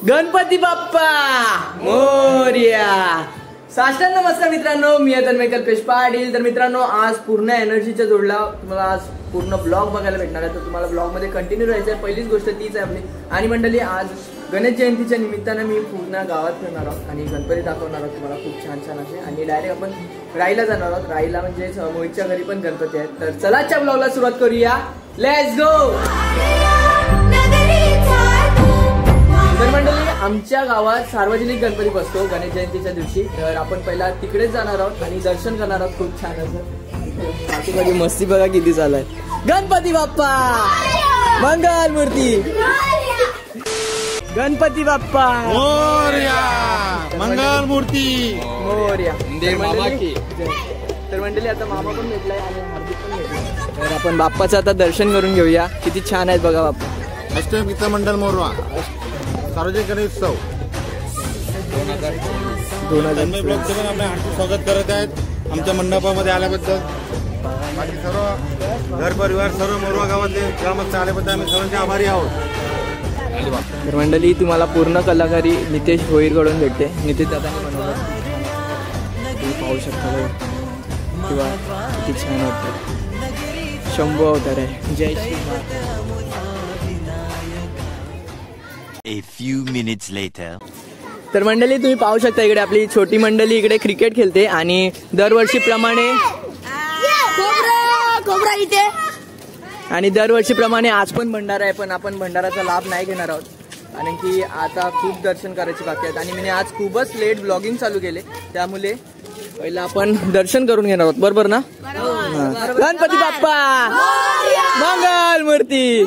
गणपती बाप्पा मोरया। साष्टांग नमस्कार मित्रांनो, मी तन्मय कल्पेश पाटील। तर मित्रांनो, आज पूर्ण एनर्जीच्या जोडला तुम्हाला आज पूर्ण ब्लॉग बघायला भेटणार आहे। तर तुम्हाला ब्लॉग मध्ये कंटिन्यू राहायचं आहे। पहिलीच गोष्ट तीच आहे आपली। आणि मंडळी, आज गणेश जयंतीच्या निमित्ताने मी पूर्ण गावात फिरणार आहोत आणि गणपती दाखवणार आहोत तुम्हाला खूप छान छान असे। आणि डायरेक्ट आपण राईला जाणार आहोत। राईला म्हणजे मोहितच्या घरी पण गणपती आहेत। तर चला आजच्या ब्लॉगला सुरुवात करूया, लेट्स गो। तर मंडळी, आमच्या गावात सार्वजनिक गणपती बसतो गणेश जयंतीच्या दिवशी। तर आपण पहिला तिकडेच जाणार आहोत आणि दर्शन करणार आहोत खूप छान असं। माझी मस्ती बघा किती चालू आहे। गणपती बाप्पा मंगल मूर्ती, गणपती बाप्पा मोरया, मंगल मूर्ती मोरया। तर मंडळी, आता मामा पण भेटलाय आणि हार्दिक पण भेटलाय। तर आपण बाप्पाचं आता दर्शन करून घेऊया। किती छान आहेत बघा बाप्पा। अष्टमी मित्र मंडळ मोरवा सार्वजनिक गणेश उत्सव 2020 आपलं हार्दिक स्वागत करत आहेत आमच्या मंडपामध्ये आल्याबद्दल। बाकी सर्व घर परिवार सर्व मोरवा गावातले ग्रामस्थ आल्याबद्दल आम्ही सर्वांचे आभारी आहोत। तर मंडळी, तुम्हाला पूर्ण कलाकारी नितेश भोईरकडून भेटते। नितेश दादांनी बनवलं, तुम्ही पाहू शकता किंवा किती छान होतं। शंभू अवतार आहे। जय Shri. A few minutes later. तर मंडळी, तुम्ही पाहू शकता इकडे आपली छोटी मंडळी इकडे क्रिकेट खेळते आणि दरवर्षीप्रमाणे इथे आणि दरवर्षीप्रमाणे आज पण भंडारा आहे। पण आपण भंडाराचा लाभ नाही घेणार आहोत कारण की आता खूप दर्शन करायचे बाकी आहेत आणि मी आज खूपच लेट ब्लॉगिंग चालू केले, त्यामुळे पहिला आपण दर्शन करून घेणार आहोत। बरोबर ना? गणपती बाप्पा मंगल मूर्ती।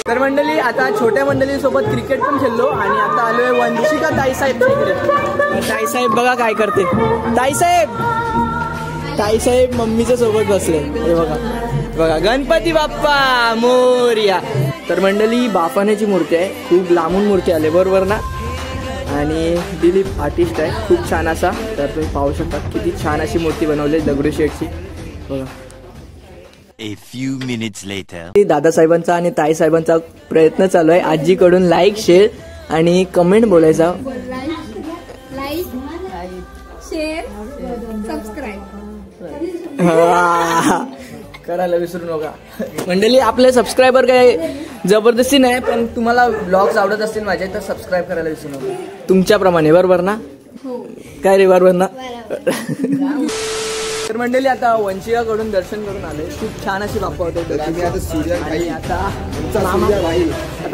तर मंडळी, आता छोट्या मंडळीसोबत क्रिकेट पण खेळलो आणि आता आलोय वंशिका ताईसाहेबच्या इकडे। ताईसाहेब बघा काय करते। ताईसाहेब मम्मीच्या सोबत बसले। हे बघा बघा, गणपती बाप्पा मोरया। तर मंडळी, बापाण्याची मूर्ती आहे, खूप लांबून मूर्ती आले, बरोबर ना? आणि दिलीप आर्टिस्ट आहे खूप छान असा। तर तुम्ही पाहू शकता किती छान अशी मूर्ती बनवली दगडूशेठची बघा। A few minutes later. दादासाहेबांचा आणि ताईसाहेबांचा प्रयत्न चालू आहे। आजीकडून लाईक, शेअर आणि कमेंट बोलायचा। करायला विसरू नका मंडळी। आपले सबस्क्रायबर काय जबरदस्ती नाही, पण तुम्हाला ब्लॉग्स आवडत असतील माझे तर सबस्क्राईब करायला विसरू नका तुमच्याप्रमाणे, बरोबर ना? काय रे, बरोबर ना? तर मंडळी, आता वंशिकाकडून दर्शन करून आले। खूप छान अशी बाप्पा होते आणि आता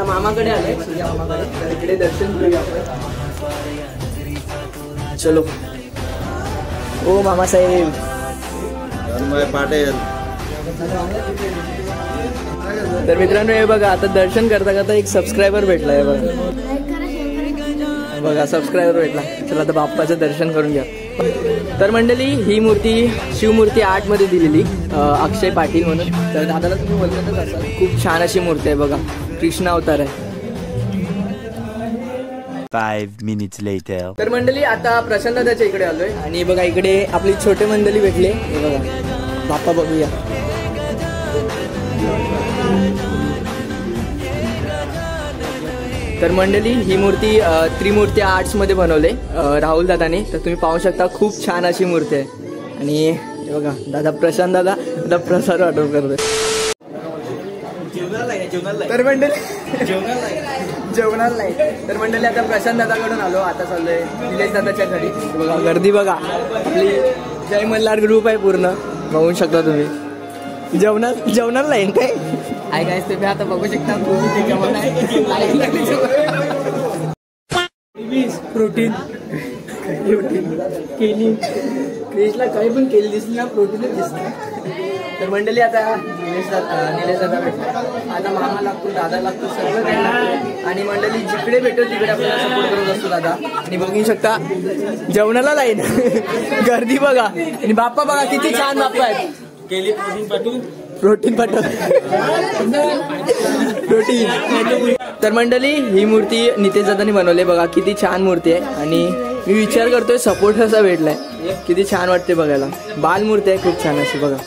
मामाकडे आले, सूर्या मामाकडे। तर इकडे दर्शन करूया आपण। चलो ओ मामासाहेब पाटील। तर मित्रांनो, हे बघा आता दर्शन करता करता एक सबस्क्रायबर भेटलाय बघा सबस्क्रायबर भेटला। चला आता बाप्पाचं दर्शन करून घ्या। तर मंडळी, ही मूर्ती शिवमूर्ती 8 मध्ये दिलेली अक्षय पाटील म्हणून। तर दादाला तुम्ही बोलतच असाल, खूप छान अशी मूर्ती आहे बघा, कृष्ण अवतार आहे। 5 minutes later. तर मंडळी, आता प्रशांत दादाच्या इकडे आलोय आणि बघा इकडे आपली छोटे मंडळी भेटले। हे बघा बाप्पा बघूया। तर मंडळी, ही मूर्ती त्रिमूर्ती आर्ट्स मध्ये बनवले राहुल दादाने। तर तुम्ही पाहू शकता खूप छान अशी मूर्ती आहे। आणि हे बघा दादा प्रशांत दादा प्रसाद वाटप करतोय। तर मंडळी जेवणाला नाही। तर मंडळी, आता प्रशांत दादाकडून आलो, आता चाललोय निलेश दादाच्या घरी। बघा गर्दी बघा, आपली जय मल्हार ग्रुप आहे पूर्ण, बघू शकता तुम्ही। जेवणाला नाही काय आहे काय ते आता बघू शकता। प्रोटीन केली क्रिशला काही पण केली दिसली ना, प्रोटीनच दिसत। तर मंडळी, आता निलेश दादा भेटला, आता मामा लागतो, दादा लागतो, सगळं काही लागतो। आणि मंडळी, जिकडे भेटतो तिकडे आपल्याला सपोर्ट करत असतो दादा। आणि बघू शकता जेवणाला लाईन गर्दी बघा। आणि बाप्पा बघा किती छान बाप्पा आहेत। केली प्रोटीन पाठव प्रोटीन। तर मंडळी, ही मूर्ती नितेश दादांनी बनवली बघा, किती छान मूर्ती आहे। आणि मी विचार करतोय सपोर्ट कसा भेटलाय, किती छान वाटते बघायला। बाल मूर्ती आहे खूप छान अशी बघा।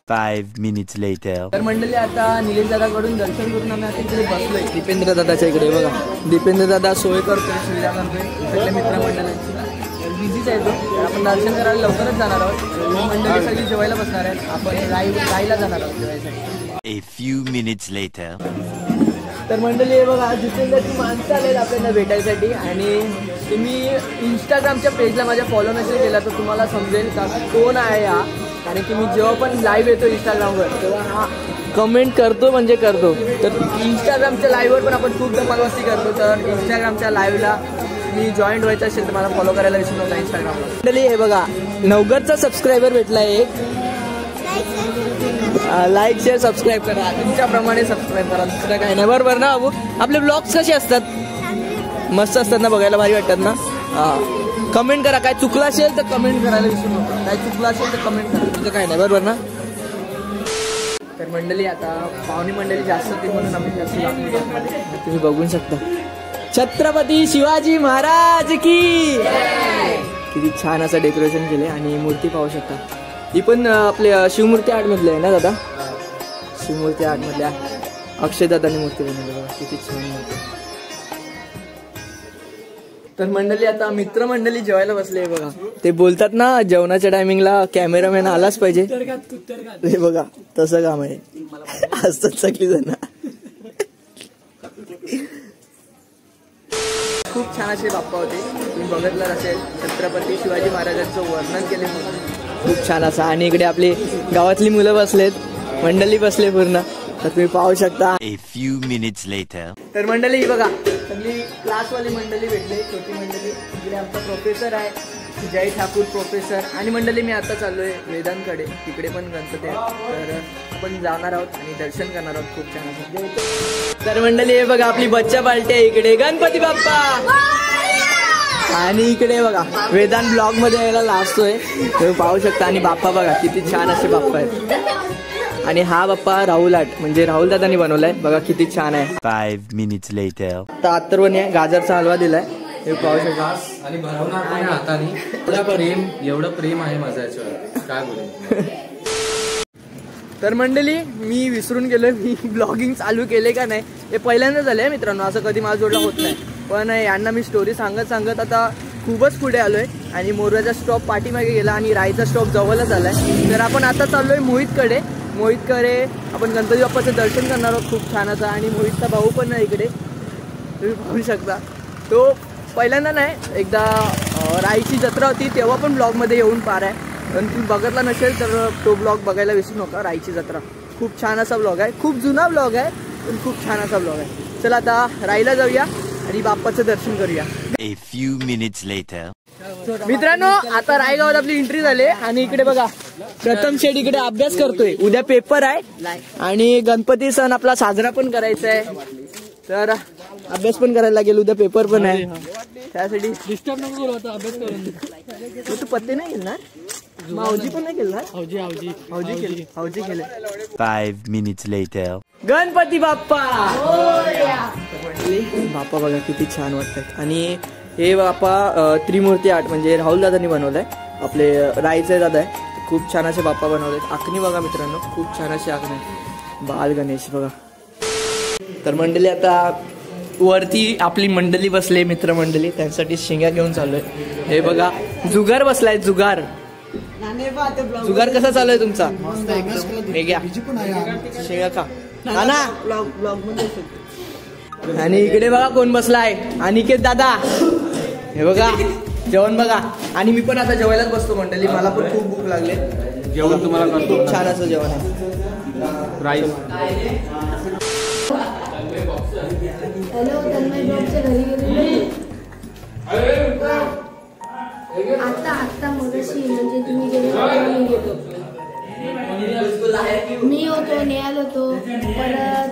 5 minutes later. तर मंडळी आता निलेश दादाकडून दर्शन करून आम्ही आता इकडे बसलोय दीपेंद्र दादाच्या इकडे. बघा दीपेंद्र दादा सोय करतोय, सुविधा करतोय इकडल्या मित्रमंडळांची. बिझीच आहे तो, तर आपण दर्शन करायला लवकरच जाणार आहोत. मंडळी सगळी जेवायला बसणार आहेत, आपण राईला जाणार आहोत जेवायसाठी. A few minutes later. तर मंडळी हे बघा जितेंद्रची माणसं आलेत आपल्याला भेटायसाठी. आणि तुम्ही इंस्टाग्रामच्या पेजला माझ्या फॉलो नसेल केला तर तुम्हाला समजेल का कोण आहे हा. कारण की मी जेव्हा पण लाईव्ह येतो इंस्टाग्रामवर तेव्हा हा कमेंट करतो म्हणजे करतो. तर इंस्टाग्रामच्या लाईव्हवर पण आपण खूप धमाल मस्ती करतो. तर इंस्टाग्रामच्या लाईव्हला मी जॉईंट व्हायचं असेल तर मला फॉलो करायला विसरू नका इंस्टाग्रामला. मंडळी हे बघा 90चा सबस्क्रायबर भेटला एक. लाईक शेअर सबस्क्राईब करा, तुमच्याप्रमाणे सबस्क्राईब करा, दुसरं काय नाही. बरोबर ना बाबू? आपले ब्लॉग्स कसे असतात? मस्त असतात ना, बघायला भारी वाटतात ना. हां कमेंट करा, काय चुकलं असेल तर कमेंट करायला विसरू नका. काय चुकलं असेल तर कमेंट करा, तुझं काय नाही. बरोबर ना? तर मंडळी आता पाहुणी मंडळी जास्त ती म्हणून आम्ही जास्त तुम्ही बघू शकता. छत्रपती शिवाजी महाराज की. किती छान असं डेकोरेशन केले आणि मूर्ती पाहू शकता. ही पण आपले शिवमूर्ती आर्टमधले आहे ना दादा? शिवमूर्ती आर्टमधल्या अक्षय दादानी मूर्ती बनवली बघा, किती छान मूर्ती. तर मंडळी आता मित्रमंडळी जेवायला बसले बघा. ते बोलतात ना जेवणाच्या टायमिंगला कॅमेरामॅन आलाच पाहिजे, हे बघा तसं काम आहे. असतात सगळी जण. खूप छान असे बाप्पा होते, तुम्ही बघितलं असेल. छत्रपती शिवाजी महाराजांचं वर्णन केले खूप छान असं. आणि इकडे आपली गावातली मुलं बसलेत, मंडळी बसले पूर्ण, तर तुम्ही पाहू शकता. A few minutes later. तर मंडळी बघा सगळी क्लासवाली मंडळी भेटले, छोटी मंडळी. इकडे आमचा प्रोफेसर आहे जय ठाकूर प्रोफेसर. आणि मंडळी मी आता चाललोय वेदांकडे, तिकडे पण गणपती आहे, तर आपण जाणार आहोत आणि दर्शन करणार आहोत खूप छान असं. तर मंडळी हे बघा आपली बच्चा पार्टी आहे इकडे, गणपती बाप्पा. आणि इकडे बघा वेदांत ब्लॉग मध्ये यायला लाजतोय, तुम्ही पाहू शकता. आणि बाप्पा बघा किती छान असे बाप्पा आहेत. आणि हा बाप्पा राहुल आर्ट म्हणजे राहुल दादानी बनवलाय बघा, किती छान आहे. 5 minutes later. आता अत्तरवणी आहे, गाजरचा हलवा दिलाय, हे पाहू शकता. आणि भरवणार पण हाताने. एवढं प्रेम आहे माझं याच्यावर, काय बोलू. तर मंडळी मी विसरून गेलोय, मी ब्लॉगिंग चालू केले का नाही हे पहिल्यांदा झालंय मित्रांनो. असं कधी माझ्या जोडला होत नाही, पण यांना मी स्टोरी सांगत आता खूपच पुढे आलोय. आणि मोरवाचा स्टॉप पाठीमागे गेला आणि रायचा स्टॉप जवळच आलाय. तर आपण आता चाललोय मोहितकडे आपण गणपती बाप्पाचं दर्शन करणार आहोत खूप छान असं. आणि मोहितचा भाऊ पण आहे इकडे, तुम्ही पाहू शकता. तो पहिल्यांदा नाही, एकदा राईची जत्रा होती तेव्हा पण ब्लॉगमध्ये येऊन पार आहे. पण तुम्ही बघितला नसेल तर तो ब्लॉग बघायला विसरू नका. राईची जत्रा खूप छान असा ब्लॉग आहे, खूप जुना ब्लॉग आहे पण खूप छान असा ब्लॉग आहे. चला आता राईला जाऊया आणि बाप्पाचं दर्शन करूया. A few minutes later. मित्रांनो आता रायगावात आपली एंट्री झाली आणि इकडे बघा प्रथम शेठ इकडे अभ्यास करतोय. उद्या पेपर आहे आणि गणपती सण आपला साजरा पण करायचा आहे, तर अभ्यास पण करायला लागेल. उद्या पेपर पण आहे, त्यासाठी डिस्टर्ब नको करू. आता अभ्यास करून तू पत्ते नाही घेणार, मावजी पण नाही केलं. हावजी केले. 5 minutes later. गणपती बाप्पा. बाप्पा बघा किती छान वाटतात. आणि हे बाप्पा त्रिमूर्ती आर्ट म्हणजे राहुल दादांनी बनवलंय, आपले रायचे दादा आहे. खूप छान असे बाप्पा बनवलेत. आखणी बघा मित्रांनो, खूप छान अशी आखणी. बाल गणेश बघा. तर मंडळी आता वरती आपली मंडळी बसले, मित्रमंडळी, त्यांसाठी शिंगा घेऊन चाललोय. हे बघा जुगार बसलाय, जुगार कसा चालू आहे तुमचा? शिंगा का ना. आणि इकडे बघा कोण बसलाय, अनिकेत दादा. हे बघा जेवण बघा. आणि मी पण आता जेवायलाच बसतो मंडळी, मला पण खूप भूक लागले. जेवण तुम्हाला खूप छान असं जेवण आहे. राईस. हॅलो तन्मय ब्लॉगच्या घरी गेलेलो आता मगाशी, म्हणजे तुम्ही गेले मी होतो, नेहाल होतो, परत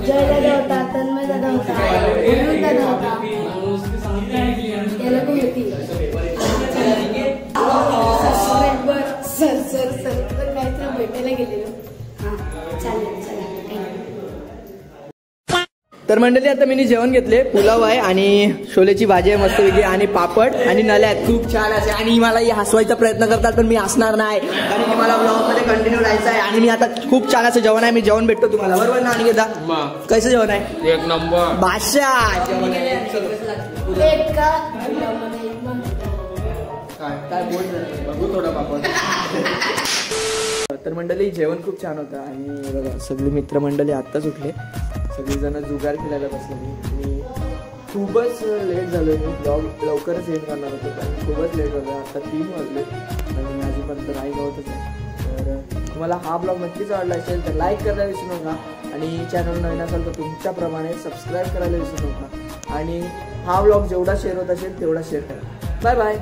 जय दादा होता, तन्मय दादा होता, अरुण दादा होता, याला पण होती. सर काहीतरी भेटायला गेलेलो. हां चालेल चला. तर मंडळी आता मी जेवण घेतले, पुलाव आहे आणि छोलेची भाजी आहे मस्तपैकी आणि पापड आणि नल्या आहेत खूप छान असे. आणि मला हसवायचा प्रयत्न करतात पण मी हसणार नाही कारण की मला ब्लॉग मध्ये कंटिन्यू राहायचं आहे. आणि मी आता खूप छान असं जेवण आहे, मी जेवण भेटतो तुम्हाला बरोबर ना अनिकेता? कसं जेवण आहे? एक नंबर भाषा एक का काय बोल बघू थोडा पापड. तर मंडळी जेवण खूप छान होतं आणि बघा सगळी मित्रमंडळी आत्ताच उठले, सगळीजण जुगार खेळायला बसलेली. आणि खूपच लेट झालो, मी ब्लॉग लवकरच एंड करणार होतो पण खूपच लेट झालं. आता 3 वाजले आणि अजूनपर्यंत नाही गवतच आहे. तर तुम्हाला हा ब्लॉग नक्कीच आवडला असेल तर लाईक करायला विसरू नका आणि चॅनल नवीन असेल तर तुमच्याप्रमाणे सबस्क्राईब करायला विसरू नका. आणि हा ब्लॉग जेवढा शेअर होत असेल तेवढा शेअर करा. Bye bye.